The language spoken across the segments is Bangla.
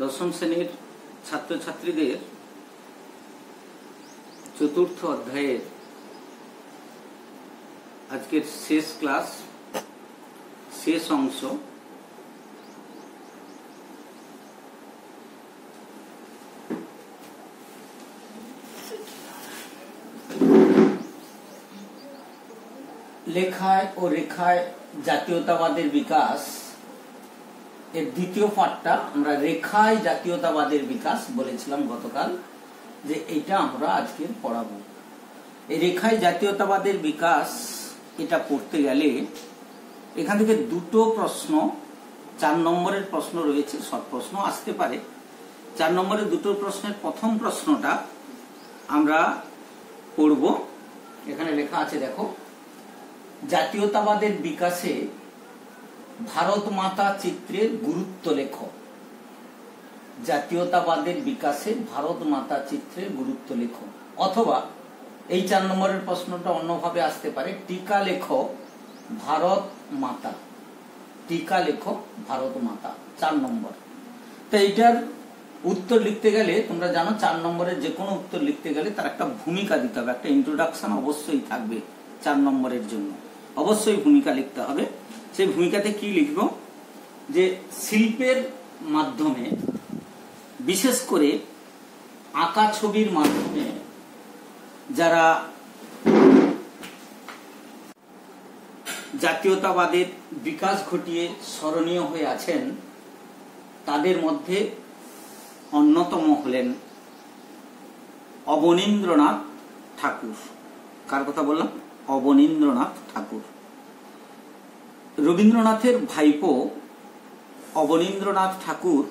দশম শ্রেণীর ছাত্রছাত্রীদের চতুর্থ অধ্যায়ের আজকের শেষ ক্লাস, শেষ অংশ। লেখায় ও রেখায় জাতীয়তাবাদের বিকাশ এর দ্বিতীয় পাঠটা আমরা রেখায় জাতীয়তাবাদের বিকাশ বলেছিলাম গতকাল, যে এটা আমরা আজকে পড়াবো। এই রেখায় জাতীয়তাবাদের বিকাশ এটা পড়তে গেলে এখান থেকে দুটো প্রশ্ন, 4 নম্বরের প্রশ্ন রয়েছে, শর্ট প্রশ্ন আসতে পারে। 4 নম্বরের দুটো প্রশ্নের প্রথম প্রশ্নটা আমরা পড়ব। এখানে লেখা আছে, দেখো, জাতীয়তাবাদের বিকাশে ভারত মাতা চিত্রের গুরুত্ব লেখো। জাতীয়তাবাদের বিকাশে ভারত মাতা চিত্রের গুরুত্ব লেখো। অথবা এই 4 নম্বরের প্রশ্নটা অন্যভাবে আসতে পারে, টিকা লেখো ভারত মাতা। টিকা লেখো ভারত মাতা, 4 নম্বর। তো এইটার উত্তর লিখতে গেলে তোমরা জানো 4 নম্বরের যে কোনো উত্তর লিখতে গেলে তার একটা ভূমিকা দিতে হবে, একটা ইন্ট্রোডাকশন অবশ্যই থাকবে। 4 নম্বরের জন্য অবশ্যই ভূমিকা লিখতে হবে। সেই ভূমিকাতে কি লিখব, যে শিল্পের মাধ্যমে, বিশেষ করে আঁকা ছবির মাধ্যমে যারা জাতীয়তাবাদের বিকাশ ঘটিয়ে স্মরণীয় হয়ে আছেন তাদের মধ্যে অন্যতম হলেন অবনীন্দ্রনাথ ঠাকুর। কার কথা বললাম? অবনীন্দ্রনাথ ঠাকুর। রবীন্দ্রনাথের ভাইপো অবনীন্দ্রনাথ ঠাকুর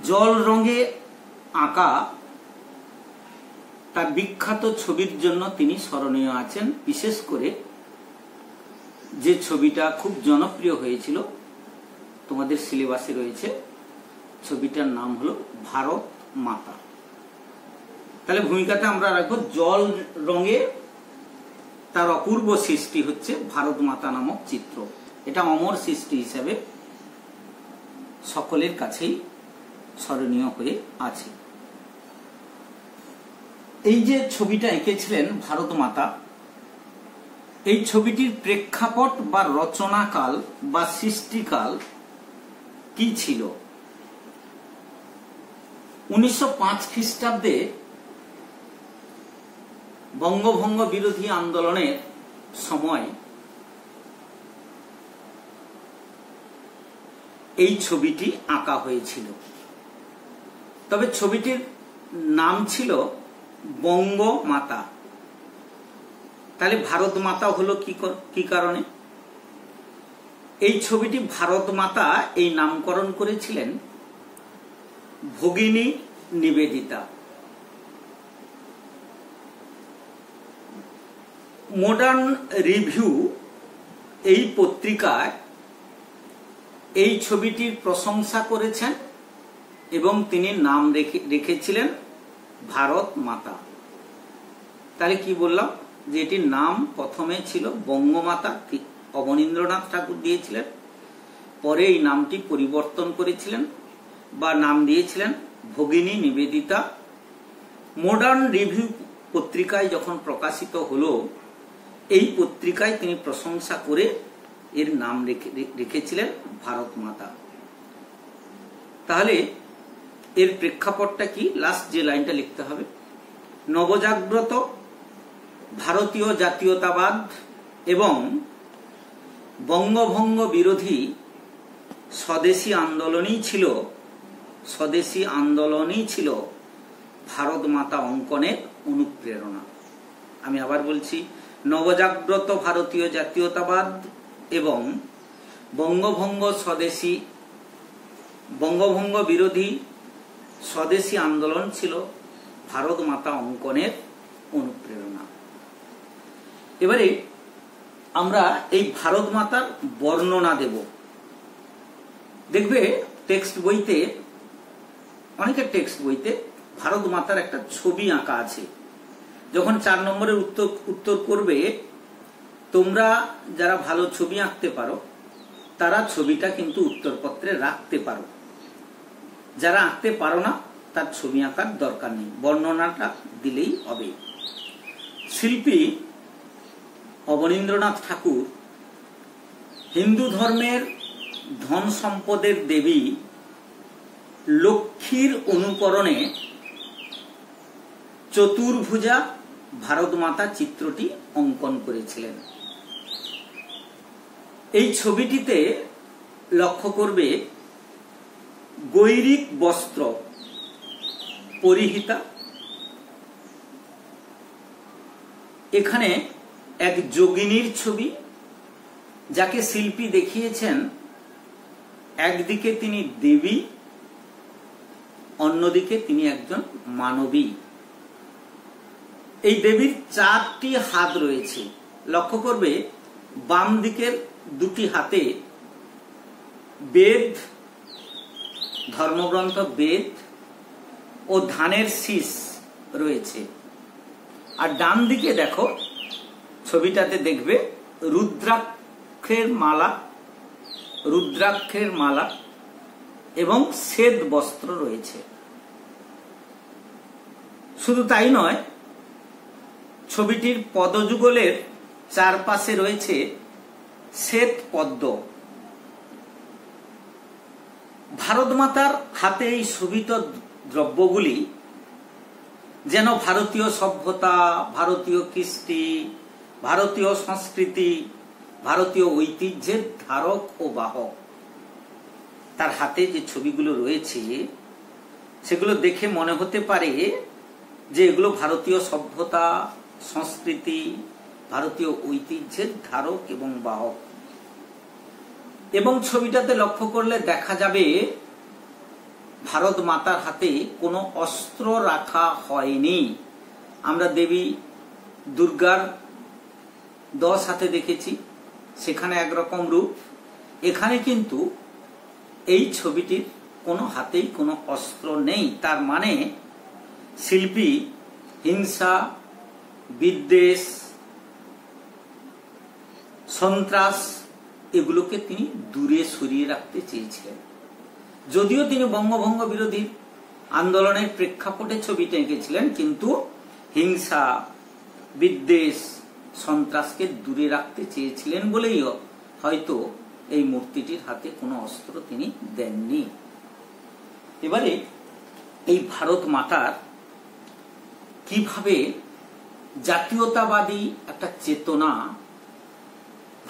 জল রঙে আঁকা তার বিখ্যাত ছবির জন্য তিনি স্মরণীয় আছেন। বিশেষ করে যে ছবিটা খুব জনপ্রিয় হয়েছিল, তোমাদের সিলেবাসে রয়েছে, ছবিটার নাম হলো ভারত মাতা। তাহলে ভূমিকাটা আমরা রাখবো, জল রঙে তার অপূর্ব সৃষ্টি হচ্ছে ভারত মাতা নামক চিত্র। এটা অমর সৃষ্টি হিসাবে সকলের কাছেই স্মরণীয় হয়ে আছে। এই যে ছবিটা এঁকেছিলেন ভারত মাতা, এই ছবিটির প্রেক্ষাপট বা রচনাকাল বা সৃষ্টিকাল কি ছিল? 1905 খ্রিস্টাব্দে বঙ্গভঙ্গ বিরোধী আন্দোলনের সময় এই ছবিটি আঁকা হয়েছিল। তবে ছবিটির নাম ছিল বঙ্গমাতা। তাহলে ভারত মাতা হলো কি কারণে? এই ছবিটি ভারত মাতা এই নামকরণ করেছিলেন ভগিনী নিবেদিতা। মডার্ন রিভিউ এই পত্রিকায় এই ছবিটির প্রশংসা করেছেন এবং তিনি নাম রেখেছিলেন ভারত মাতা। তাহলে কি বললাম, যে এটির নাম প্রথমে ছিল বঙ্গমাতা, অবনীন্দ্রনাথ ঠাকুর দিয়েছিলেন, পরে এই নামটি পরিবর্তন করেছিলেন বা নাম দিয়েছিলেন ভগিনী নিবেদিতা। মডার্ন রিভিউ পত্রিকায় যখন প্রকাশিত হলো, এই পত্রিকায় তিনি প্রশংসা করে এর নাম রেখেছিলেন ভারত মাতা। তাহলে এর প্রেক্ষাপটটা কি? লাস্ট যে লাইনটা লিখতে হবে, নবজাগ্রত ভারতীয় জাতীয়তাবাদ এবং বঙ্গভঙ্গ বিরোধী স্বদেশী আন্দোলনই ছিল ভারত মাতা অঙ্কনের অনুপ্রেরণা। আমি আবার বলছি, নবজাগ্রত ভারতীয় জাতীয়তাবাদ এবং বঙ্গভঙ্গ বিরোধী স্বদেশী আন্দোলন ছিল ভারত মাতা অঙ্কনের অনুপ্রেরণা। এবারে আমরা এই ভারত মাতার বর্ণনা দেব। দেখবে টেক্সট বইতে, অনেকের টেক্সট বইতে ভারত মাতার একটা ছবি আঁকা আছে। যখন 4 নম্বরের উত্তর করবে, তোমরা যারা ভালো ছবি আঁকতে পারো তারা ছবিটা কিন্তু উত্তরপত্রে রাখতে পারো। যারা আঁকতে পারো না তার ছবি আঁকার দরকার নেই, বর্ণনাটা দিলেই হবে। শিল্পী অবনীন্দ্রনাথ ঠাকুর হিন্দু ধর্মের ধন সম্পদের দেবী লক্ষ্মীর অনুকরণে চতুর্ভুজা ভারত মাতা চিত্রটি অঙ্কন করেছিলেন। এই ছবিটিতে লক্ষ্য করবে গৈরিক বস্ত্র পরিহিতা। এখানে এক যোগিনীর ছবি, যাকে শিল্পী দেখিয়েছেন একদিকে তিনি দেবী, অন্যদিকে তিনি একজন মানবী। এই দেবীর 4টি হাত রয়েছে। লক্ষ্য করবে বাম দিকের 2টি হাতে বেদ, ধর্মগ্রন্থ বেদ ও ধানের শীষ রয়েছে। আর ডান দিকে দেখো ছবিটাতে দেখবে রুদ্রাক্ষের মালা এবং শ্বেত বস্ত্র রয়েছে। শুধু তাই নয়, ছবিটির পদযুগলের চারপাশে রয়েছে শ্বেত পদ্ম। ভারত মাতার হাতে এই শোভিত দ্রব্যগুলি যেন ভারতীয় সভ্যতা, ভারতীয় কৃষ্টি, ভারতীয় সংস্কৃতি, ভারতীয় ঐতিহ্যের ধারক ও বাহক। তার হাতে যে ছবিগুলো রয়েছে সেগুলো দেখে মনে হতে পারে যে এগুলো ভারতীয় সভ্যতা, সংস্কৃতি, ভারতীয় ঐতিহ্যের ধারক এবং বাহক। এবং ছবিটাতে লক্ষ্য করলে দেখা যাবে ভারত মাতার হাতে কোনো অস্ত্র রাখা হয়নি। আমরা দেবী দুর্গার 10 হাতে দেখেছি, সেখানে একরকম রূপ। এখানে কিন্তু এই ছবিটির কোনো হাতেই কোনো অস্ত্র নেই। তার মানে শিল্পী হিংসা, বিদ্বেষ, সন্ত্রাস এগুলোকে তিনি দূরে সরিয়ে রাখতে চেয়েছিলেন। যদিও তিনি বঙ্গভঙ্গ বিরোধী আন্দোলনের প্রেক্ষাপটে ছবিটা এঁকেছিলেন, কিন্তু হিংসা, বিদ্বেষ, সন্ত্রাসকে দূরে রাখতে চেয়েছিলেন বলেই হয়তো এই মূর্তিটির হাতে কোনো অস্ত্র তিনি দেননি। এবারে এই ভারত মাতার কিভাবে জাতীয়তাবাদী একটা চেতনা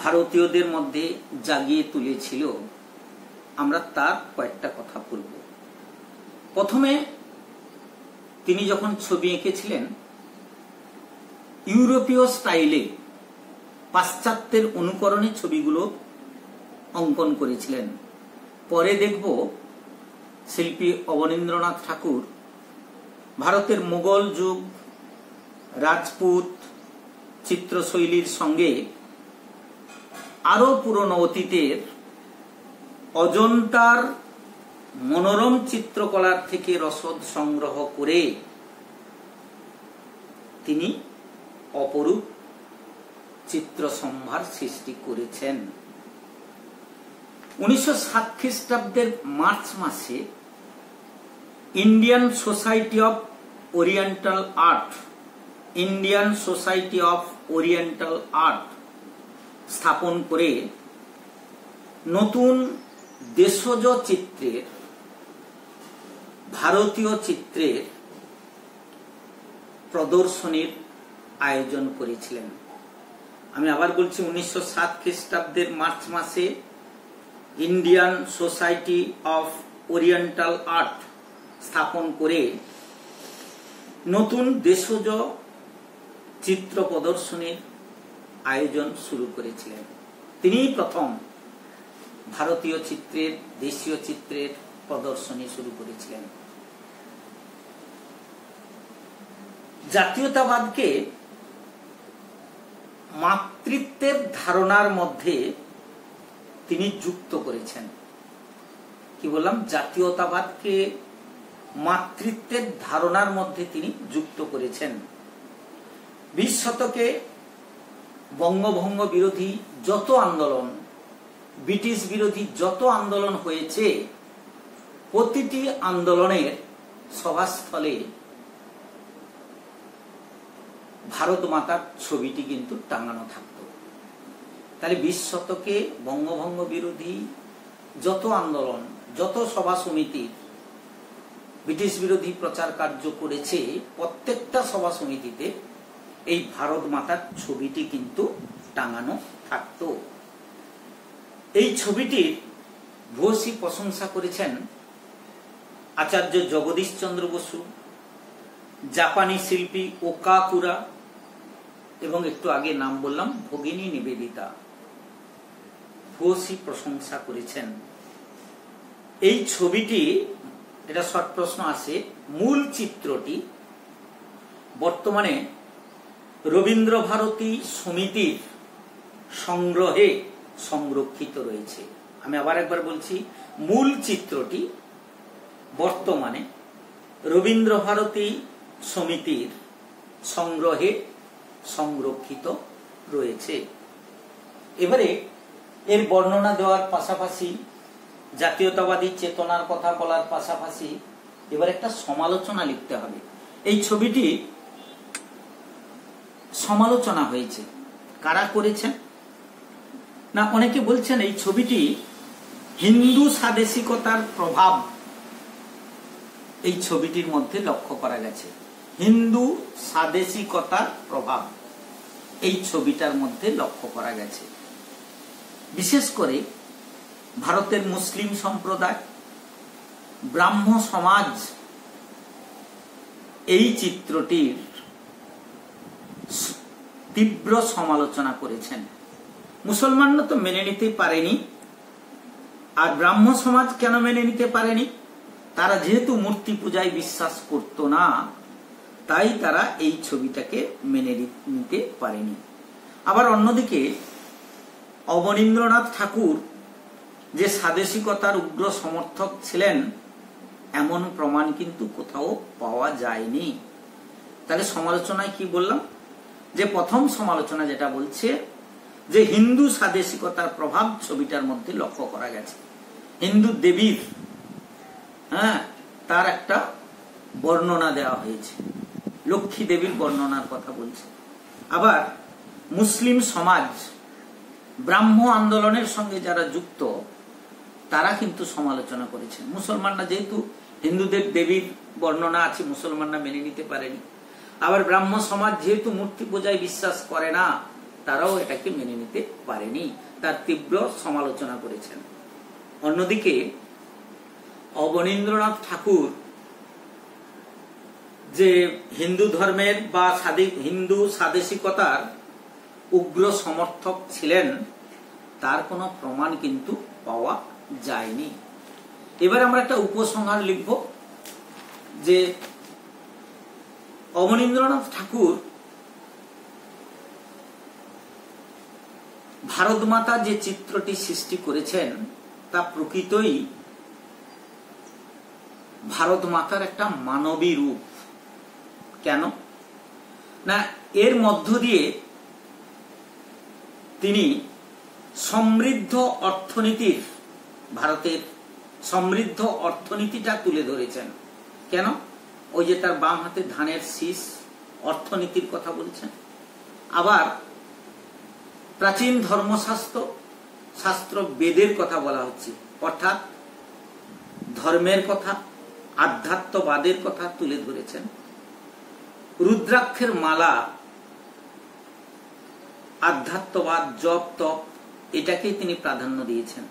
ভারতীয়দের মধ্যে জাগিয়ে তুলেছিল, আমরা তার কয়েকটা কথা বলব। প্রথমে তিনি যখন ছবি এঁকেছিলেন ইউরোপীয় স্টাইলে, পাশ্চাত্যের অনুকরণে ছবিগুলো অঙ্কন করেছিলেন। পরে দেখব শিল্পী অবনীন্দ্রনাথ ঠাকুর ভারতের মোগল যুগ, রাজপুত চিত্রশৈলীর সঙ্গে আরো পুরনো অতীতের অজন্তার মনোরম চিত্রকলার থেকে রসদ সংগ্রহ করে তিনি অপরূপ চিত্র সম্ভার সৃষ্টি করেছেন। 1907 খ্রিস্টাব্দের মার্চ মাসে Indian society of oriental art স্থাপন করে নতুন দেশজ চিত্রের, ভারতীয় চিত্রের প্রদর্শনীর আয়োজন করেছিলেন। আমি আবার বলছি, 1907 খ্রিস্টাব্দের মার্চ মাসে Indian society of oriental art স্থাপন করে নতুন দেশজ চিত্র প্রদর্শনীর আয়োজন শুরু করেছিলেন। তিনি প্রথম ভারতীয় চিত্রের, দেশীয় চিত্রের প্রদর্শনী শুরু করেছিলেন। জাতীয়তাবাদকে মাতৃত্বের ধারণার মধ্যে তিনি যুক্ত করেছেন। কি বললাম? জাতীয়তাবাদকে মাতৃত্বের ধারণার মধ্যে তিনি যুক্ত করেছেন। 20 শতকে বঙ্গভঙ্গ বিরোধী যত আন্দোলন ব্রিটিশ বিরোধী যত আন্দোলন হয়েছে প্রতিটি আন্দোলনের সভাস্থলে ভারত মাতার ছবিটি কিন্তু টাঙানো থাকতো। তাহলে 20 শতকে বঙ্গভঙ্গ বিরোধী যত আন্দোলন, যত সভা সমিতি ব্রিটিশ বিরোধী প্রচার কার্য করেছে, প্রত্যেকটা সভা সমিতিতে এই ভারত মাতার ছবিটি কিন্তু টাঙানো থাকতো। এই ছবিটির ভূয়সী প্রশংসা করেছেন আচার্য জগদীশ চন্দ্র বসু, জাপানি শিল্পী ওকাকুরা এবং একটু আগে নাম বললাম ভগিনী নিবেদিতা, ভূয়সী প্রশংসা করেছেন। এই ছবিটি, এটা শর্ট প্রশ্ন আসে, মূল চিত্রটি বর্তমানে রবীন্দ্র ভারতী সমিতির সংগ্রহে সংরক্ষিত রয়েছে। আমি আবার একবার বলছি, মূল চিত্রটি বর্তমানে রবীন্দ্র ভারতী সমিতির সংগ্রহে সংরক্ষিত রয়েছে। এবারে এর বর্ণনা দেওয়ার পাশাপাশি, জাতীয়তাবাদী চেতনার কথা বলার পাশাপাশি এবার একটা সমালোচনা লিখতে হবে। এই ছবিটি সমালোচনা হয়েছে, কারা করেছেন না, অনেকে বলছেন এই ছবিটি হিন্দু স্বাদেশিকতার প্রভাব এই ছবিটির মধ্যে লক্ষ্য করা গেছে। হিন্দু স্বাদেশিকতার প্রভাব এই ছবিটার মধ্যে লক্ষ্য করা গেছে। বিশেষ করে ভারতের মুসলিম সম্প্রদায়, ব্রাহ্ম সমাজ এই চিত্রটির তীব্র সমালোচনা করেছেন। মুসলমানরা তো মেনে নিতে পারেনি, আর ব্রাহ্ম সমাজ কেন মেনে নিতে পারেনি? তারা যেহেতু মূর্তি পূজায় বিশ্বাস করত না, তাই তারা এই ছবিটাকে মেনে নিতে পারেনি। আবার অন্যদিকে অবনীন্দ্রনাথ ঠাকুর যে স্বাদেশিকতার উগ্র সমর্থক ছিলেন এমন প্রমাণ কিন্তু কোথাও পাওয়া যায়নি। তাহলে সমালোচনায় কি বললাম, যে প্রথম সমালোচনা যেটা বলছে যে হিন্দু স্বাদেশিকতার প্রভাব ছবিটার মধ্যে লক্ষ্য করা গেছে। হিন্দু দেবীর তার একটা বর্ণনা দেওয়া হয়েছে, লক্ষ্মী দেবীর বর্ণনার কথা বলছে। আবার মুসলিম সমাজ, ব্রাহ্ম আন্দোলনের সঙ্গে যারা যুক্ত তারা কিন্তু সমালোচনা করেছেন। মুসলমানরা যেহেতু হিন্দুদের দেবীর বর্ণনা আছে, মুসলমানরা মেনে নিতে পারেনি। আবার ব্রাহ্ম সমাজ যেহেতু মূর্তি পূজায় বিশ্বাস করে না, তারাও এটাকে মেনে নিতে পারেনি, তার তীব্র সমালোচনা করেছেন। অন্যদিকে অবনীন্দ্রনাথ ঠাকুর যে হিন্দু ধর্মের বা হিন্দু স্বাদেশিকতার উগ্র সমর্থক ছিলেন তার কোনো প্রমাণ কিন্তু পাওয়া যায়নি। এবার আমরা একটা উপসংহার লিখব যে অবনীন্দ্রনাথ ঠাকুর ভারত মাতা যে চিত্রটি সৃষ্টি করেছেন তা প্রকৃতই ভারত মাতার একটা মানবী রূপ। কেন না, এর মধ্য দিয়ে তিনি সমৃদ্ধ অর্থনীতির, ভারতের সমৃদ্ধ অর্থনীতিটা তুলে ধরেছেন। কেন? ওই যে তার বাম হাতে ধানের শীষ, অর্থনীতির কথা বলছেন। আবার প্রাচীন ধর্মশাস্ত্র বেদের কথা বলা হচ্ছে, অর্থাৎ ধর্মের কথা, আধ্যাত্মবাদের কথা তুলে ধরেছেন। রুদ্রাক্ষের মালা, আধ্যাত্মবাদ, জপ তপ, এটাকেই তিনি প্রাধান্য দিয়েছেন।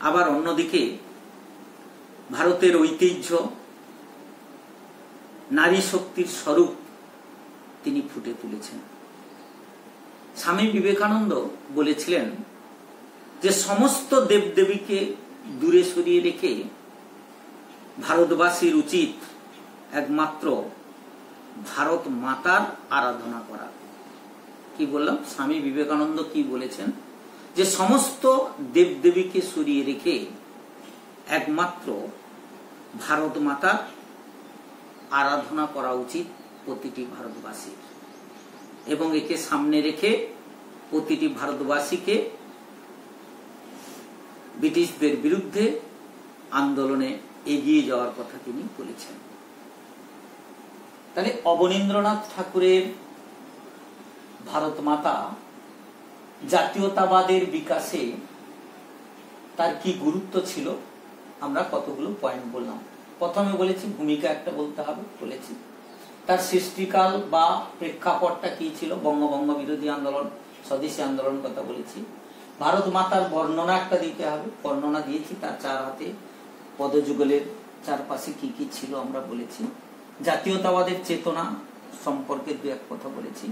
আবার অন্যদিকে ভারতের ঐতিহ্য, নারী শক্তির স্বরূপ তিনি ফুটে তুলেছেন। স্বামী বিবেকানন্দ বলেছিলেন যে সমস্ত দেবদেবীকে দূরে সরিয়ে রেখে ভারতবাসীর উচিত একমাত্র ভারত মাতার আরাধনা করা। কি বললাম? স্বামী বিবেকানন্দ কি বলেছেন? যে সমস্ত দেবদেবীকে সরিয়ে রেখে একমাত্র ভারত মাতার আরাধনা করা উচিত প্রতিটি ভারতবাসীর, এবং একে সামনে রেখে প্রতিটি ভারতবাসীকে ব্রিটিশদের বিরুদ্ধে আন্দোলনে এগিয়ে যাওয়ার কথা তিনি বলেছেন। তাহলে অবনীন্দ্রনাথ ঠাকুরের ভারত মাতা জাতীয়তাবাদের বিকাশে তার কি গুরুত্ব ছিল আমরা কতগুলো পয়েন্ট বললাম। প্রথমে বলেছি ভূমিকা একটা বলতে হবে, বলেছি তার সৃষ্টিকাল বা প্রেক্ষাপটটা কি ছিল, বঙ্গভঙ্গ বিরোধী আন্দোলন, স্বদেশী আন্দোলন কথা বলেছি। ভারত মাতার বর্ণনা একটা দিতে হবে, বর্ণনা দিয়েছি, তার চার হাতে পদযুগলের চারপাশে কি কি ছিল আমরা বলেছি। জাতীয়তাবাদের চেতনা সম্পর্কে দু এক কথা বলেছি,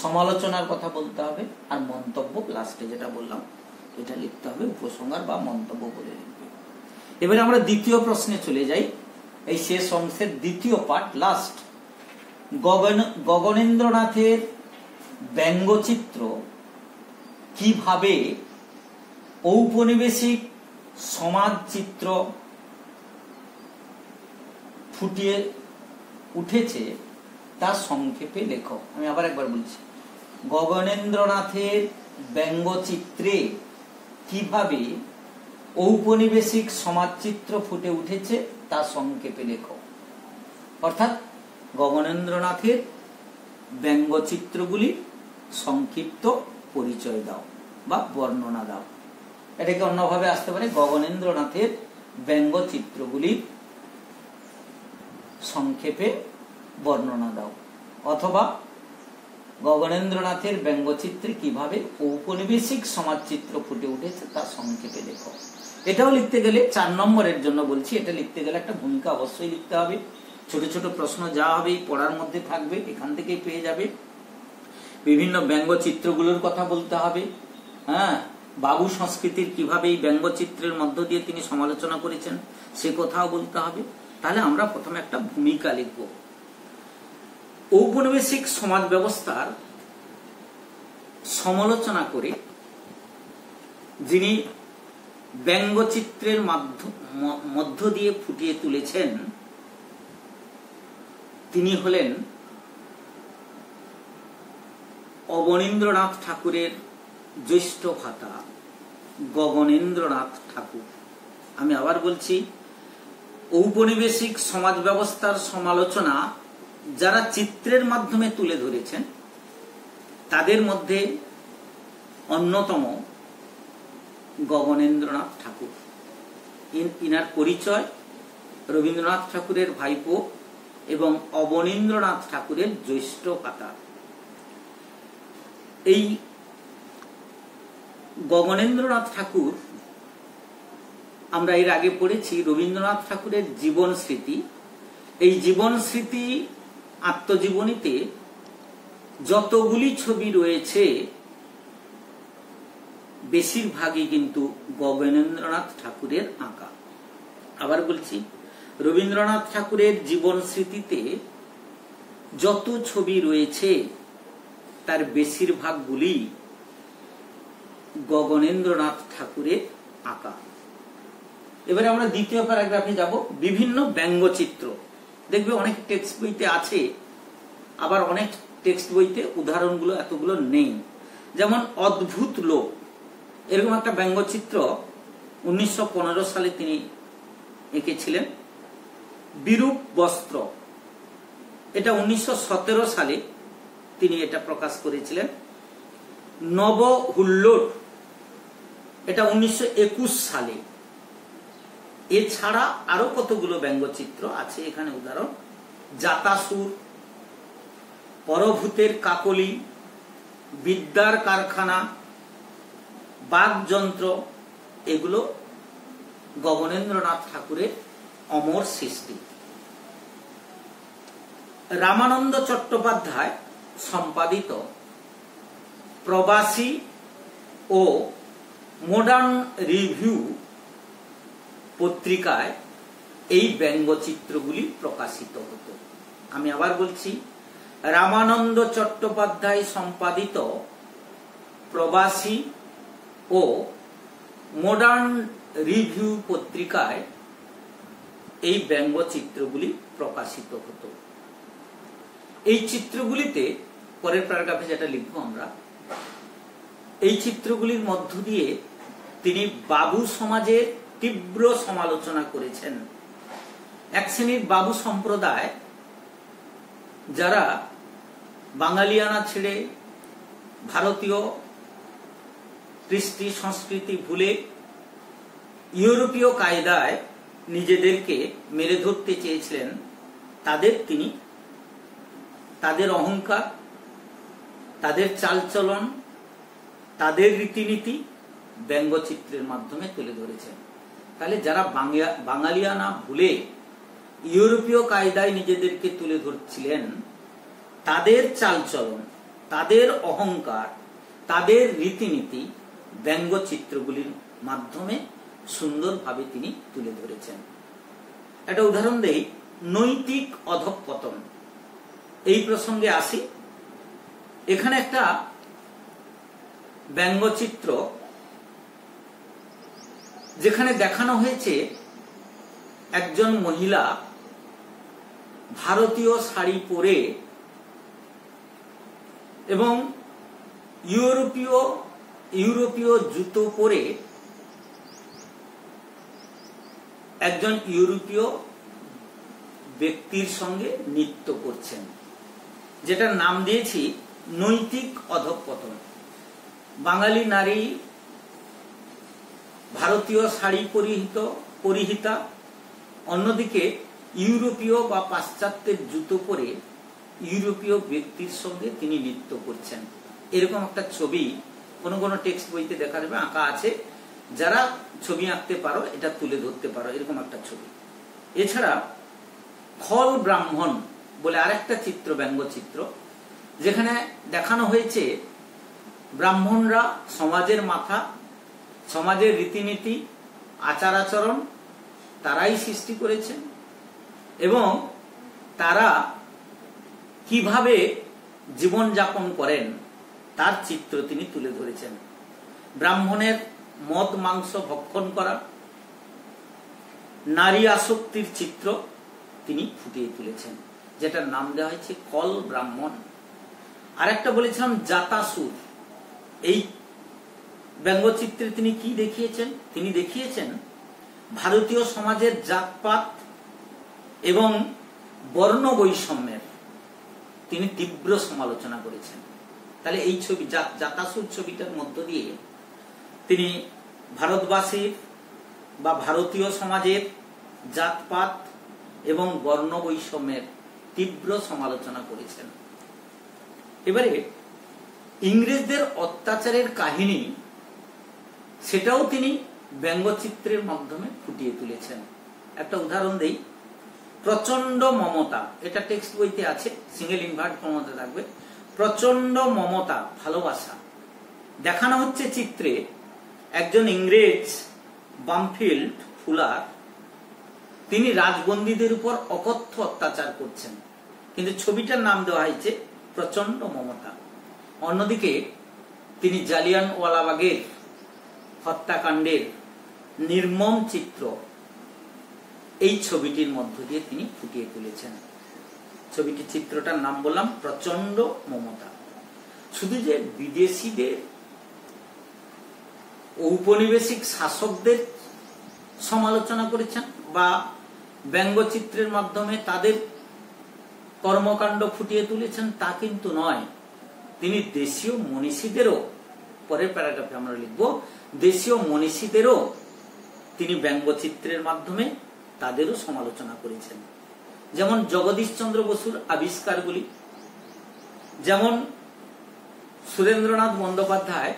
সমালোচনার কথা বলতে হবে, আর মন্তব্য লাস্টে যেটা বললাম এটা লিখতে হবে, উপসংহার বা মন্তব্য বলে লিখবে। এবারে আমরা দ্বিতীয় প্রশ্নে চলে যাই, এই শেষ অংশের দ্বিতীয় পার্ট, লাস্ট। গগনেন্দ্রনাথের ব্যঙ্গচিত্র কিভাবে ঔপনিবেশিক সমাজ চিত্র ফুটিয়ে উঠেছে তা সংক্ষেপে লেখো। আমি আবার একবার বলছি, গগনেন্দ্রনাথের ব্যঙ্গচিত্রে কিভাবে ঔপনিবেশিক সমাজচিত্র ফুটে উঠেছে তা সংক্ষেপে লেখো। অর্থাৎ গগনেন্দ্রনাথের ব্যঙ্গচিত্রগুলি সংক্ষিপ্ত পরিচয় দাও বা বর্ণনা দাও। এটাকে অন্যভাবে আসতে পারে, গগনেন্দ্রনাথের ব্যঙ্গচিত্রগুলি সংক্ষেপে বর্ণনা দাও, অথবা গগনেন্দ্রনাথের ব্যঙ্গচিত্রে কিভাবে ঔপনিবেশিক সমাজচিত্র ফুটে উঠেছে তা সংক্ষেপে লেখো। এটাও লিখতে গেলে 4 নম্বরের জন্য বলছি, এটা লিখতে গেলে একটা ভূমিকা অবশ্যই লিখতে হবে। ছোট ছোট প্রশ্ন যা হবে পড়ার মধ্যে থাকবে, এখান থেকেই পেয়ে যাবে। বিভিন্ন ব্যঙ্গচিত্রগুলোর কথা বলতে হবে। হ্যাঁ, বাবু সংস্কৃতির কিভাবে এই ব্যঙ্গচিত্রের মধ্য দিয়ে তিনি সমালোচনা করেছেন সে কথাও বলতে হবে। তাহলে আমরা প্রথমে একটা ভূমিকা লিখব। ঔপনিবেশিক সমাজ ব্যবস্থার সমালোচনা করে যিনি ব্যঙ্গচিত্রের মধ্য দিয়ে ফুটিয়ে তুলেছেন তিনি হলেন অবনীন্দ্রনাথ ঠাকুরের জ্যেষ্ঠ ভ্রাতা গগনেন্দ্রনাথ ঠাকুর। আমি আবার বলছি, ঔপনিবেশিক সমাজ ব্যবস্থার সমালোচনা যারা চিত্রের মাধ্যমে তুলে ধরেছেন তাদের মধ্যে অন্যতম গগনেন্দ্রনাথ ঠাকুর। ইনার পরিচয় রবীন্দ্রনাথ ঠাকুরের ভাইপো এবং অবনীন্দ্রনাথ ঠাকুরের জ্যেষ্ঠ ভ্রাতা। এই গগনেন্দ্রনাথ ঠাকুর আমরা এর আগে পড়েছি রবীন্দ্রনাথ ঠাকুরের জীবন স্মৃতি। এই জীবন স্মৃতি আত্মজীবনীতে যতগুলি ছবি রয়েছে বেশিরভাগই কিন্তু গগনেন্দ্রনাথ ঠাকুরের আঁকা। আবার বলছি, রবীন্দ্রনাথ ঠাকুরের জীবন স্মৃতিতে যত ছবি রয়েছে তার বেশিরভাগগুলি গগনেন্দ্রনাথ ঠাকুরের আঁকা। এবারে আমরা দ্বিতীয় প্যারাগ্রাফে যাব, বিভিন্ন ব্যঙ্গচিত্র। দেখবে অনেক টেক্সট বইতে আছে, আবার অনেক টেক্সট বইতে উদাহরণগুলো এতগুলো নেই। যেমন অদ্ভুত লোক, এরকম একটা ব্যঙ্গচিত্র 1915 সালে তিনি এঁকেছিলেন। বিরূপ বস্ত্র, এটা 1917 সালে তিনি এটা প্রকাশ করেছিলেন। নব হুল্লোড়, এটা 1921 সালে। এছাড়া আরো কতগুলো ব্যঙ্গচিত্র আছে এখানে উদাহরণ। জাতাসুর, পরভূতের কাকলি, বিদ্যার কারখানা, বাগযন্ত্র, এগুলো গগনেন্দ্রনাথ ঠাকুরের অমর সৃষ্টি। রামানন্দ চট্টোপাধ্যায় সম্পাদিত প্রবাসী ও মডার্ন রিভিউ পত্রিকায় এই ব্যঙ্গচিত্রগুলি প্রকাশিত হতো। আমি আবার বলছি, রামানন্দ চট্টোপাধ্যায় সম্পাদিত প্রবাসী ও মডার্ন রিভিউ পত্রিকায় এই ব্যঙ্গচিত্রগুলি প্রকাশিত হতো। এই চিত্রগুলিতে পরের প্যারাগ্রাফে যেটা লিখবো আমরা, এই চিত্রগুলির মধ্য দিয়ে তিনি বাবু সমাজের তীব্র সমালোচনা করেছেন। এক শ্রেণীর বাবু সম্প্রদায় যারা বাঙালিয়ানা ছেড়ে ভারতীয় কৃষ্টি সংস্কৃতি ভুলে ইউরোপীয় কায়দায় নিজেদেরকে মেরে ধরতে চেয়েছিলেন, তিনি তাদের অহংকার, তাদের চালচলন, তাদের রীতিনীতি ব্যঙ্গচিত্রের মাধ্যমে তুলে ধরেছেন। তাহলে যারা বাঙালিয়ানা ভুলে ইউরোপীয় কায়দায় নিজেদেরকে তুলে ধরছিলেন, তাদের চালচলন, তাদের অহংকার, তাদের রীতিনীতি ব্যঙ্গচিত্রগুলির মাধ্যমে সুন্দরভাবে তিনি তুলে ধরেছেন। একটা উদাহরণ দেই, নৈতিক অধঃপতন। এই প্রসঙ্গে আসি। এখানে একটা ব্যঙ্গচিত্র যেখানে দেখানো হয়েছে একজন মহিলা ভারতীয় শাড়ি পরে এবং ইউরোপীয় জুতো পরে একজন ইউরোপীয় ব্যক্তির সঙ্গে নৃত্য করছেন, যেটার নাম দিয়েছি নৈতিক অধঃপতন। বাঙালি নারী ভারতীয় শাড়ি পরিহিতা, অন্যদিকে ইউরোপীয় বা পাশ্চাত্যের জুতো পরে ইউরোপীয় ব্যক্তির সঙ্গে তিনি নৃত্য করছেন। এরকম একটা ছবি কোন কোন টেক্সট বইতে দেখা যাবে, আঁকা আছে। যারা ছবি আঁকতে পারো এটা তুলে ধরতে পারো, এরকম একটা ছবি। এছাড়া খল ব্রাহ্মণ বলে আরেকটা চিত্র, ব্যঙ্গচিত্র, যেখানে দেখানো হয়েছে ব্রাহ্মণরা সমাজের মাথা, সমাজের রীতিনীতি, আচার আচরণ তারাই সৃষ্টি করেছেন এবং তারা কিভাবে জীবন যাপন করেন তার চিত্র তিনি তুলে ধরেছেন। ব্রাহ্মণের মদ মাংস ভক্ষণ করা, নারী আসক্তির চিত্র তিনি ফুটিয়ে তুলেছেন, যেটার নাম দেওয়া হয়েছে কল ব্রাহ্মণ। আরেকটা বলেছিলাম জাতাসুর। এই ব্যঙ্গচিত্রে তিনি কি দেখিয়েছেন? তিনি দেখিয়েছেন ভারতীয় সমাজের জাতপাত এবং বর্ণ বৈষম্যের তিনি তীব্র সমালোচনা করেছেন। তাহলে এই ছবি, জাতাসুর ছবিটার মধ্য দিয়ে তিনি ভারতবাসীর বা ভারতীয় সমাজের জাতপাত এবং বর্ণ বৈষম্যের তীব্র সমালোচনা করেছেন। এবারে ইংরেজদের অত্যাচারের কাহিনী, সেটাও তিনি ব্যঙ্গচিত্রের মাধ্যমে ফুটিয়ে তুলেছেন। একটা উদাহরণ দেই, প্রচন্ড মমতা, এটা টেক্সট বইতে আছে, সিঙ্গেল ইনভার্ট মমতা থাকবে। প্রচন্ড মমতা, ভালোবাসা দেখানো হচ্ছে চিত্রে। একজন ইংরেজ বামফিল্ড ফুলার, তিনি রাজবন্দীদের উপর অকথ্য অত্যাচার করছেন, কিন্তু ছবিটার নাম দেওয়া হয়েছে প্রচন্ড মমতা। অন্যদিকে তিনি জালিয়ানওয়ালাবাগের হত্যাকাণ্ডের নির্মম চিত্র এই ছবিটির মধ্য দিয়ে তিনি ফুটিয়ে তুলেছেন। ছবিটির চিত্রটার নাম বললাম প্রচন্ড মমতা। শুধু যে বিদেশিদের, ঔপনিবেশিক শাসকদের সমালোচনা করেছেন বা ব্যঙ্গচিত্রের মাধ্যমে তাদের কর্মকাণ্ড ফুটিয়ে তুলেছেন তা কিন্তু নয়। তিনি দেশীয় মনীষীদেরও, পরের প্যারাগ্রাফে আমরা লিখব, দেশীয় মনীষীদেরও তিনি ব্যঙ্গচিত্রের মাধ্যমে তাদেরও সমালোচনা করেছেন। যেমন জগদীশ চন্দ্র বসুর আবিষ্কারগুলি, যেমন সুরেন্দ্রনাথ বন্দ্যোপাধ্যায়,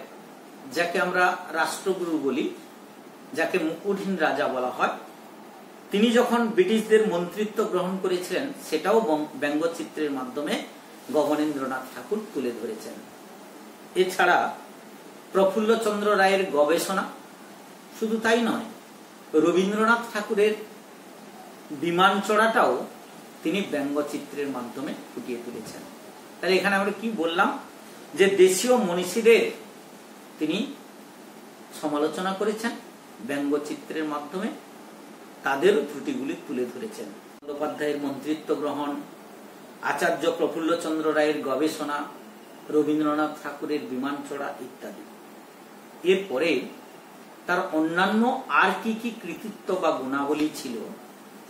যাকে আমরা রাষ্ট্রগুরু বলি, যাকে মুকুটহীন রাজা বলা হয়, তিনি যখন ব্রিটিশদের মন্ত্রিত্ব গ্রহণ করেছিলেন সেটাও ব্যঙ্গচিত্রের মাধ্যমে গগনেন্দ্রনাথ ঠাকুর তুলে ধরেছেন। এছাড়া প্রফুল্লচন্দ্র রায়ের গবেষণা, শুধু তাই নয়, রবীন্দ্রনাথ ঠাকুরের বিমান চড়াটাও তিনি ব্যঙ্গচিত্রের মাধ্যমে ফুটিয়ে তুলেছেন। তাহলে এখানে আমরা কি বললাম, যে দেশীয় মনীষীদের তিনি সমালোচনা করেছেন ব্যঙ্গচিত্রের মাধ্যমে, তাদের ত্রুটিগুলি তুলে ধরেছেন। বন্দ্যোপাধ্যায়ের মন্ত্রিত্ব গ্রহণ, আচার্য প্রফুল্লচন্দ্র রায়ের গবেষণা, রবীন্দ্রনাথ ঠাকুরের বিমান চড়া ইত্যাদি। এরপরে তার অন্যান্য আর কি কি কৃতিত্ব বা গুণাবলী ছিল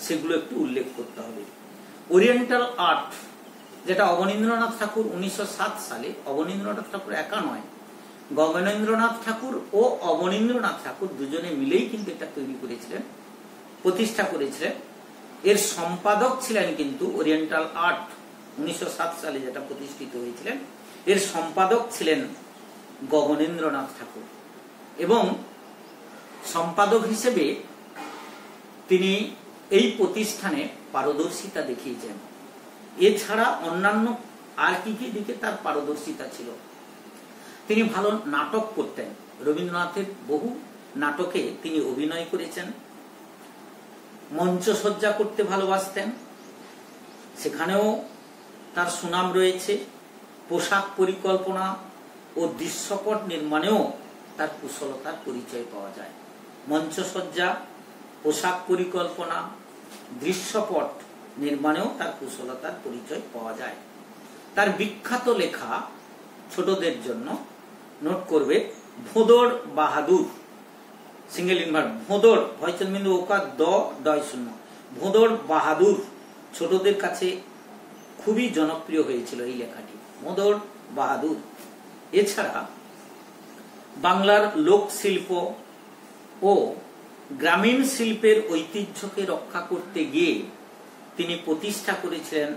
সেগুলো একটু উল্লেখ করতে হবে। ওরিয়েন্টাল আর্ট, যেটা অবনীন্দ্রনাথ ঠাকুর 1907 সালে, অবনীন্দ্রনাথ ঠাকুর একা নয়, গগনেন্দ্রনাথ ঠাকুর ও অবনীন্দ্রনাথ ঠাকুর দুজনে মিলেই কিন্তু এটা তৈরি করেছিলেন, প্রতিষ্ঠা করেছিলেন। এর সম্পাদক ছিলেন কিন্তু ওরিয়েন্টাল আর্ট 1907 সালে যেটা প্রতিষ্ঠিত হয়েছিলেন, এর সম্পাদক ছিলেন গগনেন্দ্রনাথ ঠাকুর। এবং সম্পাদক হিসেবে তিনি এই প্রতিষ্ঠানে পারদর্শিতা দেখিয়েছেন। এছাড়া অন্যান্য আর কি কি দিকে তার পারদর্শিতা ছিল। তিনি ভালো নাটক করতেন, রবীন্দ্রনাথের বহু নাটকে তিনি অভিনয় করেছেন। মঞ্চসজ্জা করতে ভালোবাসতেন, সেখানেও তার সুনাম রয়েছে। পোশাক পরিকল্পনা ও দৃশ্যপট নির্মাণেও তার কুশলতার পরিচয় পাওয়া যায়। মঞ্চসজ্জা, পোশাক পরিকল্পনা, দৃশ্যপট নির্মাণেও তার কুশলতার পরিচয় পাওয়া যায়। তার বিখ্যাত লেখা ছোটদের জন্য নোট করবে ভোঁদড় বাহাদুর, সিঙ্গেল ইনভার্ট, ভোঁদড় ভয়চন্দ্রবিন্দু ওকার দ ডয় শূন্য, ভোঁদড় বাহাদুর ছোটদের কাছে খুবই জনপ্রিয় হয়েছিল এই লেখাটি, ভোঁদড় বাহাদুর। এছাড়া বাংলার লোক শিল্প ও গ্রামীণ শিল্পের ঐতিহ্যকে রক্ষা করতে গিয়ে তিনি প্রতিষ্ঠা করেছিলেন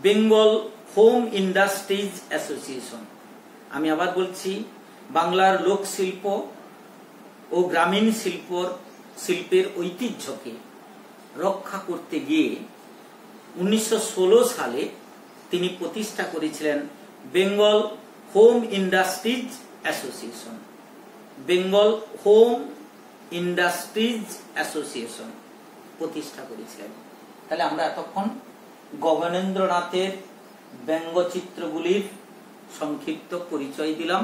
বেঙ্গল হোম ইন্ডাস্ট্রিজ অ্যাসোসিয়েশন। আমি আবার বলছি, বাংলার লোক শিল্প ও গ্রামীণ শিল্পের ঐতিহ্যকে রক্ষা করতে গিয়ে 1916 সালে তিনি প্রতিষ্ঠা করেছিলেন Bengal home industries association. Bengal home industries association প্রতিষ্ঠা করেছিলেন। তাহলে আমরা এতক্ষণ গগনেন্দ্রনাথের ব্যঙ্গচিত্রগুলির সংক্ষিপ্ত পরিচয় দিলাম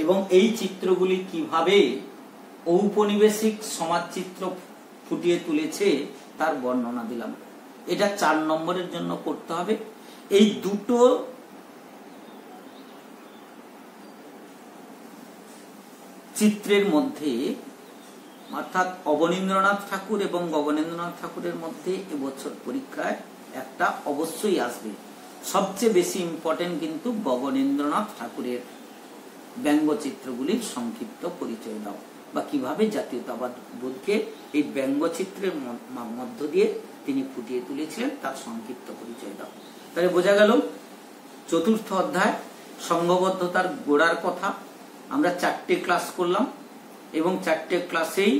এবং এই চিত্রগুলি কিভাবে ঔপনিবেশিক সমাজচিত্র ফুটিয়ে তুলেছে তার বর্ণনা দিলাম। এটা 4 নম্বরের জন্য করতে হবে। এই দুটো চিত্রের মধ্যে, অর্থাৎ অবনীন্দ্রনাথ ঠাকুর এবং গগনেন্দ্রনাথ ঠাকুরের মধ্যে এবছর পরীক্ষায় একটা অবশ্যই আসবে। সবচেয়ে বেশি ইম্পর্টেন্ট কিন্তু গগনেন্দ্রনাথ ঠাকুরের ব্যঙ্গচিত্রগুলির সংক্ষিপ্ত পরিচয় দাও, বা কিভাবে জাতীয়তাবাদ বোধকে এই ব্যঙ্গচিত্রের মধ্য দিয়ে তিনি ফুটিয়ে তুলেছিলেন তার সংক্ষিপ্ত পরিচয় দাও। তাহলে বোঝা গেল 4র্থ অধ্যায় সংঘবদ্ধতার গোড়ার কথা। আমরা 4টে ক্লাস করলাম এবং 4টে ক্লাসেই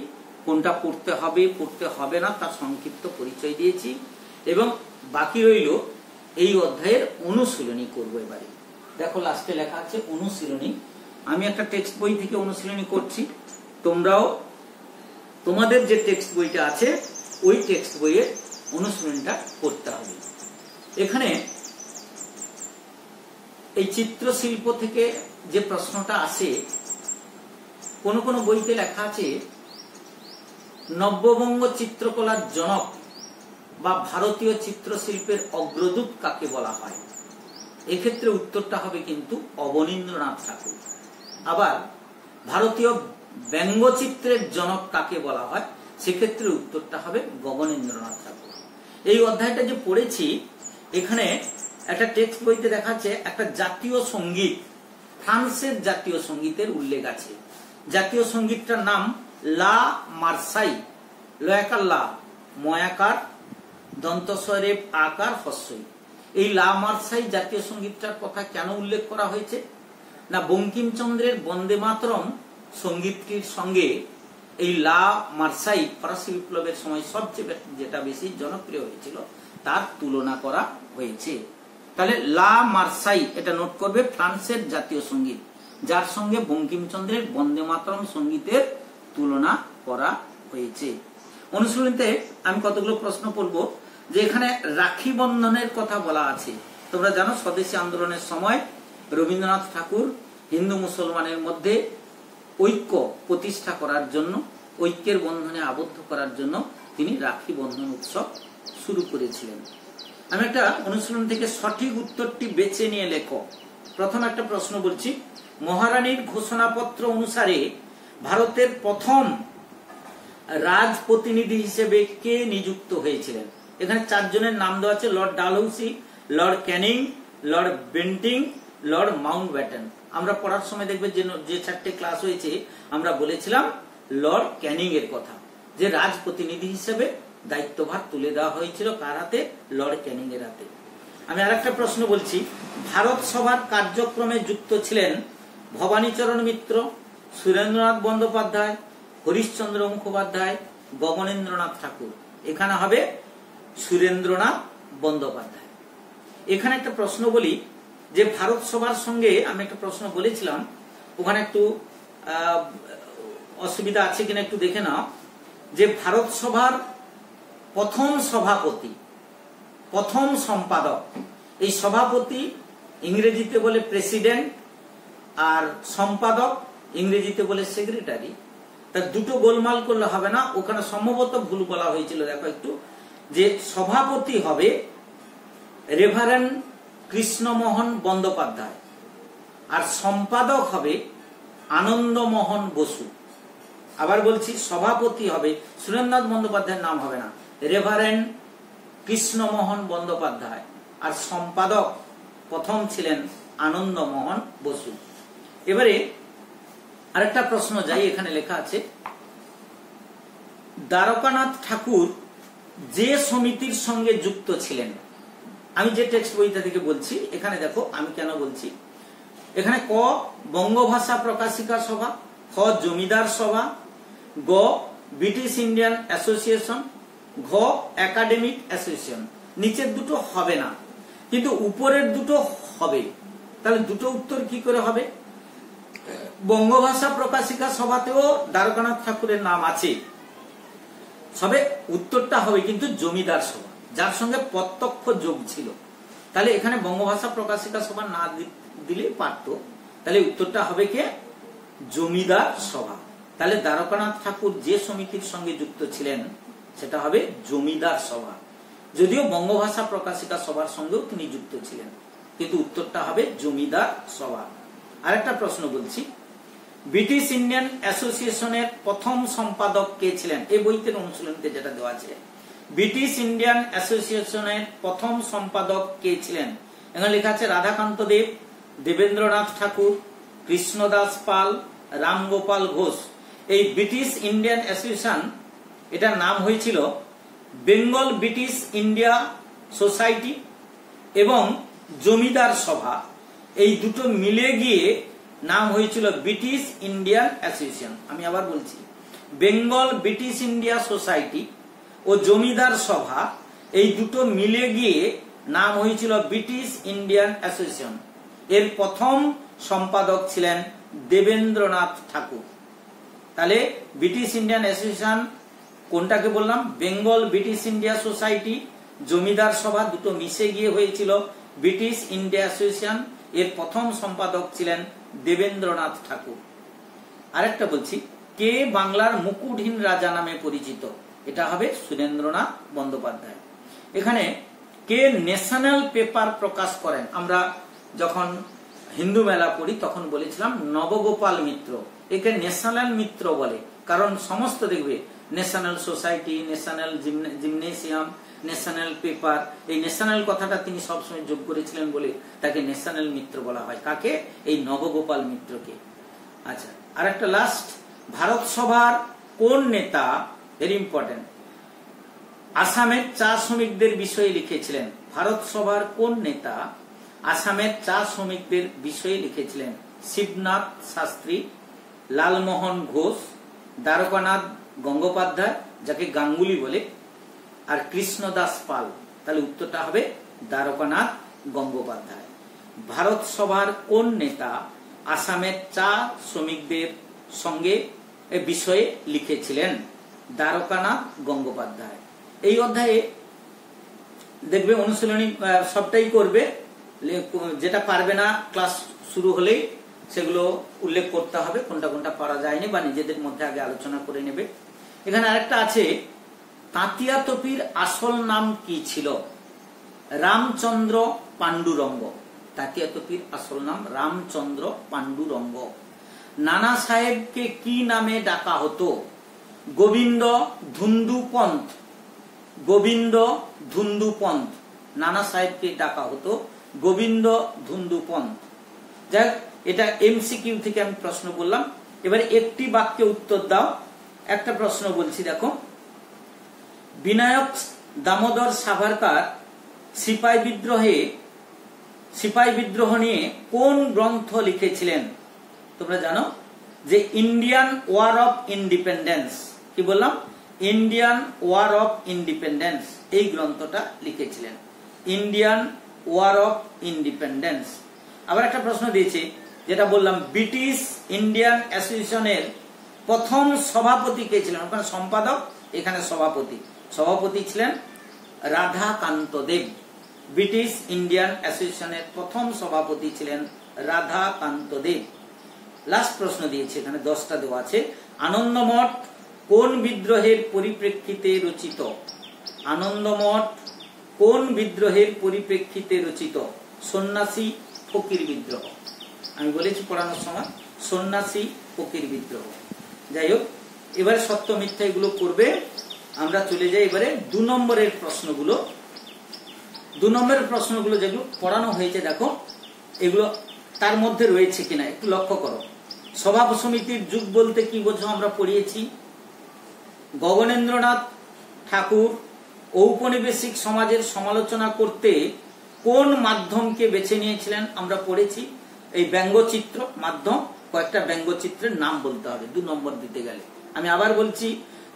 কোনটা পড়তে হবে পড়তে হবে না তার সংক্ষিপ্ত পরিচয় দিয়েছি এবং বাকি রইল এই অধ্যায়ের অনুশীলনী করব। এবারে দেখো লাস্টে লেখা আছে অনুশীলনী। আমি একটা টেক্সট বই থেকে অনুশীলনী করছি, তোমরাও তোমাদের যে টেক্সট বইটা আছে ওই টেক্সট বইয়ে অনুশীলনীটা করতে হবে। এখানে এই চিত্রশিল্প থেকে যে প্রশ্নটা আসে, কোন কোন বইতে লেখা আছে নব্যবঙ্গ চিত্রকলার জনক বা ভারতীয় চিত্রশিল্পের অগ্রদূত কাকে বলা হয়। এক্ষেত্রে উত্তরটা হবে কিন্তু অবনীন্দ্রনাথ ঠাকুর। আবার ভারতীয় ব্যঙ্গচিত্রের জনক কাকে বলা হয়, সেক্ষেত্রে উত্তরটা হবে গগনেন্দ্রনাথ ঠাকুর। এই অধ্যায়টা যে পড়েছি, এখানে একটা টেক্সট বইতে দেখাচ্ছে একটা জাতীয় সঙ্গীত, ফ্রান্সের জাতীয় সঙ্গীতের উল্লেখ আছে। জাতীয় সঙ্গীতটার নাম লা মার্সাই, লয়াকার লা, ময়াকার, দন্তস্বরে আকার, হস্যই। এই লা মার্সাই জাতীয় সঙ্গীতটার কথা কেন উল্লেখ করা হয়েছে না, বঙ্কিমচন্দ্রের বন্দে মাতরম সঙ্গীতটির সঙ্গে এই লা মার্সাই ফরাসি বিপ্লবের সময় সবচেয়ে যেটা বেশি জনপ্রিয় হয়েছিল তার তুলনা করা হয়েছে। তাহলে লা মার্সাই এটা নোট করবে, ফ্রান্সের জাতীয় সঙ্গীত, যার সঙ্গে বঙ্কিমচন্দ্রের বন্দে মাতরম সঙ্গীতের তুলনা করা হয়েছে। অনুশীলনীতে আমি কতগুলো প্রশ্ন করব। যে এখানে রাখি বন্ধনের কথা বলা আছে, তোমরা জানো স্বদেশী আন্দোলনের সময় রবীন্দ্রনাথ ঠাকুর হিন্দু মুসলমানের মধ্যে ঐক্য প্রতিষ্ঠা করার জন্য, ঐক্যের বন্ধনে আবদ্ধ করার জন্য তিনি রাখি বন্ধন উৎসব শুরু করেছিলেন। আমি একটা অনুশীলন থেকে সঠিক উত্তরটি বেছে নিয়ে লেখো। প্রথম একটা প্রশ্ন বলছি, মহারানীর ঘোষণাপত্র অনুসারে ভারতের প্রথম রাজপ্রতিনিধি হিসেবে কে নিযুক্ত হয়েছিলেন? এখানে 4 জনের নাম দেওয়া আছে, Lord Dalhousie, Lord Canning, Lord Bentinck, Lord Mountbatten. আমরা পড়ার সময় দেখবে যে 4টে ক্লাস হয়েছে আমরা বলেছিলাম লর্ড ক্যানিং এর কথা, যে রাজপ্রতিনিধি হিসেবে দায়িত্বভার তুলে দেওয়া হয়েছিল কার হাতে? লর্ড ক্যানিং এর হাতে। আমি আরেকটা প্রশ্ন বলছি, ভারত সভার কার্যক্রমে যুক্ত ছিলেন ভবানীচরণ মিত্র, সুরেন্দ্রনাথ বন্দ্যোপাধ্যায়, হরিশ্চন্দ্র মুখোপাধ্যায়, গগনেন্দ্রনাথ ঠাকুর। এখানে হবে সুরেন্দ্রনাথ বন্দ্যোপাধ্যায়। এখানে একটা প্রশ্ন বলি যে ভারত সভার সঙ্গে আমি একটা প্রশ্ন বলেছিলাম, ওখানে একটু অসুবিধা আছে কিনা একটু দেখে নাও, যে ভারত সভার প্রথম সভাপতি, প্রথম সম্পাদক, এই সভাপতি ইংরেজিতে বলে প্রেসিডেন্ট আর সম্পাদক ইংরেজিতে বলে সেক্রেটারি। তার দুটো গোলমাল করলে হবে না, ওখানে সম্ভবত ভুল বলা হয়েছিল, দেখো একটু, যে সভাপতি হবে রেভারেন্ড কৃষ্ণমোহন বন্দ্যোপাধ্যায় আর সম্পাদক হবে আনন্দমোহন বসু। আবার বলছি, সভাপতি হবে, সুরেন্দ্রনাথ বন্দ্যোপাধ্যায়ের নাম হবে না, রেভারেন্ড কৃষ্ণমোহন বন্দ্যোপাধ্যায়, আর সম্পাদক প্রথম ছিলেন আনন্দমোহন বসু। এবারে আরেকটা প্রশ্ন যাই, এখানে লেখা আছে দ্বারকানাথ ঠাকুর যে সমিতির সঙ্গে যুক্ত ছিলেন। আমি যে টেক্সট বইটা থেকে বলছি, এখানে দেখো আমি কেন বলছি। এখানে ক বঙ্গভাষা প্রকাশিকা সভা, খ জমিদার সভা, গ ব্রিটিশ ইন্ডিয়ান অ্যাসোসিয়েশন, ঘ একাডেমিক অ্যাসোসিয়েশন। নিচের দুটো হবে না, কিন্তু উপরের দুটো হবে। তাহলে দুটো উত্তর কি করে হবে? বঙ্গভাষা প্রকাশিকা সভাতেও দ্বারকানাথ ঠাকুরের নাম আছে, সবে উত্তরটা হবে কিন্তু জমিদার সভা, যার সঙ্গে প্রত্যক্ষ যোগ ছিল। তাহলে এখানে বঙ্গভাষা প্রকাশিকা সভা না দিলে পারত, তাহলে উত্তরটা হবে কে? জমিদার সভা। তাহলে দ্বারকানাথ ঠাকুর যে সমিতির সঙ্গে যুক্ত ছিলেন সেটা হবে জমিদার সভা, যদিও বঙ্গভাষা প্রকাশিকা সভার সঙ্গেও তিনি যুক্ত ছিলেন, কিন্তু উত্তরটা হবে জমিদার সভা। আরেকটা প্রশ্ন বলছি, ব্রিটিশ ইন্ডিয়ান অ্যাসোসিয়েশনের প্রথম সম্পাদক কে ছিলেন? এই বইতে অনুশীলনীতে যেটা দেওয়া আছে, ব্রিটিশ ইন্ডিয়ান অ্যাসোসিয়েশনের প্রথম সম্পাদক কে ছিলেন? এখানে লেখা আছে রাধাকান্ত দেব, দেবেন্দ্রনাথ ঠাকুর, কৃষ্ণদাস পাল, রামগোপাল ঘোষ। এই ব্রিটিশ ইন্ডিয়ান অ্যাসোসিয়েশন, এটার নাম হয়েছিল বেঙ্গল ব্রিটিশ ইন্ডিয়া সোসাইটি এবং জমিদার সভা, এই দুটো মিলে গিয়ে নাম হয়েছিল ব্রিটিশ ইন্ডিয়ান অ্যাসোসিয়েশন। আমি আবার বলছি, বেঙ্গল ব্রিটিশ ইন্ডিয়া সোসাইটি ও জমিদার সভা, এই দুটো মিলে গিয়ে নাম হয়েছিল ব্রিটিশ ইন্ডিয়ান অ্যাসোসিয়েশন। এর প্রথম সম্পাদক ছিলেন দেবেন্দ্রনাথ ঠাকুর। তাহলে ব্রিটিশ ইন্ডিয়ান অ্যাসোসিয়েশন কোনটাকে বললাম? বেঙ্গল ব্রিটিশ ইন্ডিয়া সোসাইটি, জমিদার সভা দুটো মিশে গিয়ে হয়েছিল ব্রিটিশ ইন্ডিয়া অ্যাসোসিয়েশন। এর প্রথম সম্পাদক ছিলেন দেবেন্দ্রনাথ ঠাকুর। আরেকটা বলছি, কে বাংলার মুকুটহীন রাজা নামে পরিচিত? এটা হবে সুরেন্দ্রনাথ বন্দ্যোপাধ্যায়। এখানে কে ন্যাশনাল পেপার প্রকাশ করেন? আমরা যখন হিন্দু মেলা পড়ি তখন বলেছিলাম নবগোপাল মিত্র। একে ন্যাশনাল মিত্র বলে, কারণ সমস্ত দেখবে national society, national gymnasium, national paper, এই ন্যাশনাল কথাটা তিনি সবসময় যোগ করেছিলেন বলে তাকে ন্যাশনাল মিত্র বলা হয়। কাকে? এই নবগোপাল মিত্রকে। আচ্ছা, আর একটা লাস্ট, ভারত সভার কোন নেতা, ভেরি ইম্পর্টেন্ট, আসামের চা শ্রমিকদের বিষয়ে লিখেছিলেন? ভারত সভার কোন নেতা আসামের চা শ্রমিকদের বিষয়ে লিখেছিলেন? শিবনাথ শাস্ত্রী, লালমোহন ঘোষ, দ্বারকানাথ গঙ্গোপাধ্যায়, যাকে গাঙ্গুলি বলে, আর কৃষ্ণদাস পাল। তাহলে উত্তরটা হবে দ্বারকানাথ গঙ্গোপাধ্যায়। ভারত সভার কোন নেতা আসামের চা শ্রমিকদের সঙ্গে বিষয়ে লিখেছিলেন? দ্বারকানাথ গঙ্গোপাধ্যায়। এই অধ্যায়ে দেখবে অনুশীলনী সবটাই করবে, যেটা পারবে না ক্লাস শুরু হলেই সেগুলো উল্লেখ করতে হবে, কোনটা কোনটা পারা যায়নি বা নিজেদের মধ্যে আগে আলোচনা করে নেবে। এখানে আরেকটা আছে, তাঁতিয়া তোপির আসল নাম কি ছিল? রামচন্দ্র পাণ্ডুরঙ্গ। তাঁতিয়া তোপির আসল নাম রামচন্দ্র পাণ্ডুরঙ্গ। নানা সাহেবকে কি নামে ডাকা হতো? গোবিন্দ ধুন্দু পন্থ। গোবিন্দ ধুন্দু পন্থ নানা সাহেবকে ডাকা হতো গোবিন্দ ধুন্দু পন্থ। যাক, এটা এমসিকিউ থেকে আমি প্রশ্ন বললাম। এবারে একটি বাক্যে উত্তর দাও। একটা প্রশ্ন বলছি, দেখো। বিনায়ক দামোদর সাভারকার সিপাই বিদ্রোহ নিয়ে কোন গ্রন্থ লিখেছিলেন? তোমরা জানো যে ইন্ডিয়ান ওয়ার অফ ইন্ডিপেন্ডেন্স। কি বললাম? ইন্ডিয়ান ওয়ার অফ ইন্ডিপেন্ডেন্স এই গ্রন্থটা লিখেছিলেন, ইন্ডিয়ান ওয়ার অফ ইন্ডিপেন্ডেন্স। আবার একটা প্রশ্ন দিয়েছে, যেটা বললাম, ব্রিটিশ ইন্ডিয়ান অ্যাসোসিয়েশনের প্রথম সভাপতি কে ছিলেন? ওখানে সম্পাদক, এখানে সভাপতি। সভাপতি ছিলেন রাধাকান্ত দেব। ব্রিটিশ ইন্ডিয়ান অ্যাসোসিয়েশনের প্রথম সভাপতি ছিলেন রাধাকান্ত দেব। লাস্ট প্রশ্ন দিয়েছে, এখানে 10টা দেওয়া আছে। আনন্দমঠ কোন বিদ্রোহের পরিপ্রেক্ষিতে রচিত? আনন্দমঠ কোন বিদ্রোহের পরিপ্রেক্ষিতে রচিত? সন্ন্যাসী ফকির বিদ্রোহ। আমি বলেছি পড়ানোর সময়, সন্ন্যাসী ফকির বিদ্রোহ। যাই হোক, এবারে সত্য মিথ্যা এগুলো করবে। আমরা চলে যাই এবারে 2 নম্বরের প্রশ্নগুলো। 2 নম্বরের প্রশ্নগুলো যেগুলো পড়ানো হয়েছে, দেখো এগুলো তার মধ্যে রয়েছে কিনা একটু লক্ষ্য করো। স্বভাব সমিতির যুগ বলতে কি বোঝো? আমরা পড়িয়েছি। গগনেন্দ্রনাথ ঠাকুর ঔপনিবেশিক সমাজের সমালোচনা করতে কোন মাধ্যমকে বেছে নিয়েছিলেন? আমরা পড়েছি। এই ব্যঙ্গচিত্র মাধ্যম, কয়েকটা ব্যঙ্গচিত্রের নাম বলতে হবে 2 নম্বর দিতে গেলে। আমি আবার বলছি,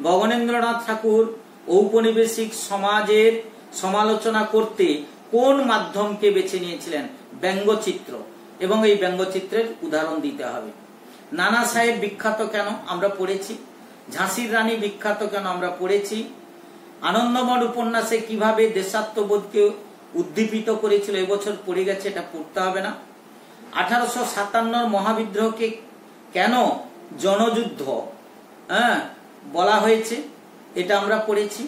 গগনেন্দ্রনাথ ঠাকুর ঔপনিবেশিক সমাজের সমালোচনা করতে কোন মাধ্যমকে বেছে নিয়েছিলেন? ব্যঙ্গচিত্র। এবং এই ব্যঙ্গচিত্রের উদাহরণ দিতে হবে। নানা সাহেব বিখ্যাত কেন? আমরা পড়েছি। ঝাঁসির রানী বিখ্যাত কেন? আমরা পড়েছি। আনন্দমঠ উপন্যাসে কিভাবে দেশাত্মবোধকে উদ্দীপিত করেছিল? এবছর পড়ে গেছে, এটা পড়তে হবে না। 1857 মহাবিদ্রোহকে কেন জনযুদ্ধ বলা হয়েছে? এটা আমরা পড়েছি।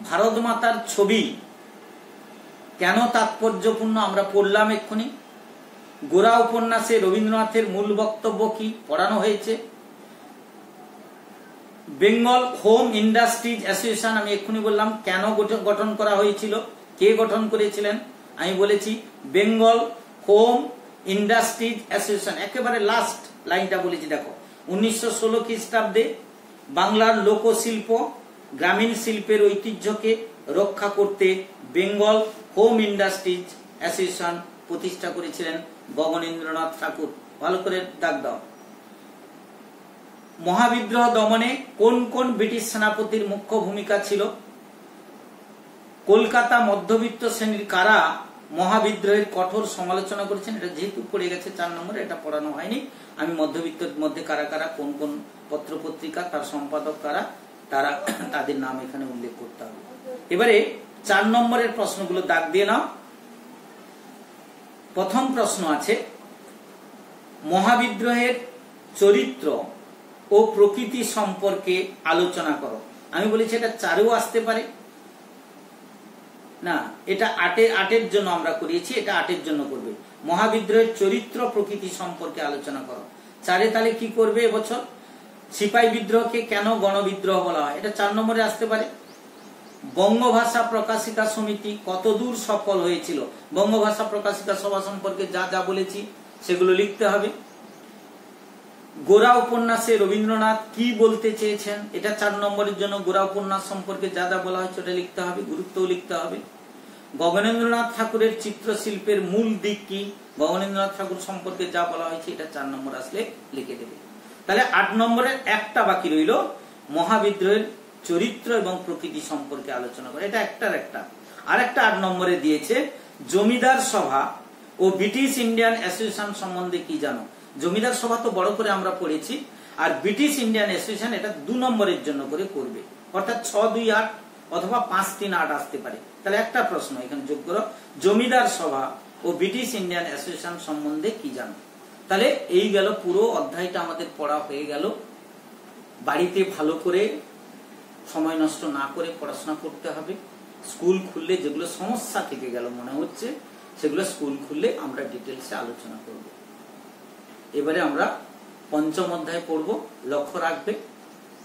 ভারত মাতার ছবি কেন তাৎপর্যপূর্ণ? আমরা পড়লাম এক্ষুনি। গোরা উপন্যাসে রবীন্দ্রনাথের মূল বক্তব্য কি? পড়ানো হয়েছে। বেঙ্গল হোম ইন্ডাস্ট্রিজ অ্যাসোসিয়েশন আমি এক্ষুনি বললাম কেন গঠন করা হয়েছিল, কে গঠন করেছিলেন? আমি বলেছি বেঙ্গল হোম ইন্ডাস্ট্রিজ অ্যাসোসিয়েশন। একেবারে লাস্ট লাইনটা বলেছি, দেখো। 1916 খ্রিস্টাব্দে বাংলার লোকশিল্প, গ্রামীণ শিল্পের ঐতিহ্যকে রক্ষা করতে বেঙ্গল হোম ইন্ডাস্ট্রিজ অ্যাসোসিয়েশন প্রতিষ্ঠা করেছিলেন গগনেন্দ্রনাথ ঠাকুর। ভালো করে দাগ দাও। মহাবিদ্রোহ দমনে কোন কোন ব্রিটিশ সেনাপতির মুখ্য ভূমিকা ছিল? কলকাতা মধ্যবিত্ত শ্রেণীর কারা মহাবিদ্রোহের কঠোর সমালোচনা করেছেন? এটা যেহেতু পড়ে গেছে 4 নম্বরে, এটা পড়ানো হয়নি। আমি মধ্যবিত্তের মধ্যে কারা কারা, কোন কোন পত্র পত্রিকা, তার সম্পাদক কারা, তারা তাদের নাম এখানে উল্লেখ করতে হবে। এবারে 4 নম্বরের প্রশ্নগুলো দাগ দিয়ে নাও। প্রথম প্রশ্ন আছে, মহাবিদ্রোহের চরিত্র ও প্রকৃতি সম্পর্কে আলোচনা করো। আমি বলেছি এটা 4এও আসতে পারে না, এটা 8-এর জন্য আমরা করিয়েছি, এটা 8-এর জন্য করবে। মহাবিদ্রোহের চরিত্র প্রকৃতি সম্পর্কে আলোচনা করো। 4-এ তাহলে কি করবে এবছর? সিপাহী বিদ্রোহকে কেন গণবিদ্রোহ বলা হয়? এটা 4 নম্বরে আসতে পারে। বঙ্গভাষা প্রকাশিকা সমিতি কতদূর সফল হয়েছিল? বঙ্গভাষা প্রকাশিকা সভা সম্পর্কে যা যা বলেছি সেগুলো লিখতে হবে। গোরা উপন্যাসে রবীন্দ্রনাথ কি বলতে চেয়েছেন? এটা 4 নম্বরের জন্য। গোরা উপন্যাস সম্পর্কে যা যা বলা হয়েছে ওটা লিখতে হবে, গুরুত্বও লিখতে হবে। গগনেন্দ্রনাথ ঠাকুরের চিত্রশিল্পের মূল দিক কি? গগনেন্দ্রনাথ ঠাকুর সম্পর্কে যা বলা হয়েছে এটা 4 নম্বর আসলে লিখে দেবে। তাহলে 8 নম্বরের একটা বাকি রইল, মহাবিদ্রোহের চরিত্র এবং প্রকৃতি সম্পর্কে আলোচনা করে। এটা একটার একটা। আর একটা 8 নম্বরে দিয়েছে, জমিদার সভা ও ব্রিটিশ ইন্ডিয়ান অ্যাসোসিয়েশন সম্বন্ধে কি জানো? জমিদার সভা তো বড় করে আমরা পড়েছি, আর ব্রিটিশ ইন্ডিয়ান অ্যাসোসিয়েশন এটা 2 নম্বরের জন্য করে করবে, অর্থাৎ 6-2-8 অথবা 5-3-8 আসতে পারে। তাহলে একটা প্রশ্ন এখানে যোগ করো, জমিদার সভা ও ব্রিটিশ ইন্ডিয়ান অ্যাসোসিয়েশন সম্বন্ধে কি জানো? তাহলে এই গেল পুরো অধ্যায়টা আমাদের পড়া হয়ে গেল। বাড়িতে ভালো করে সময় নষ্ট না করে পড়াশোনা করতে হবে। স্কুল খুললে যেগুলো সমস্যা থেকে গেল মনে হচ্ছে সেগুলো স্কুল খুললে আমরা ডিটেলসে আলোচনা করব। এবারে আমরা পঞ্চম অধ্যায় পড়ব। লক্ষ্য রাখবে,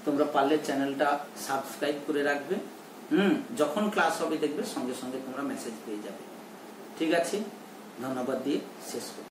তোমরা পারলে চ্যানেলটা সাবস্ক্রাইব করে রাখবে। যখন ক্লাস হবে দেখবে সঙ্গে সঙ্গে তোমরা মেসেজ পেয়ে যাবে। ঠিক আছে, ধন্যবাদ দিয়ে শেষ করব।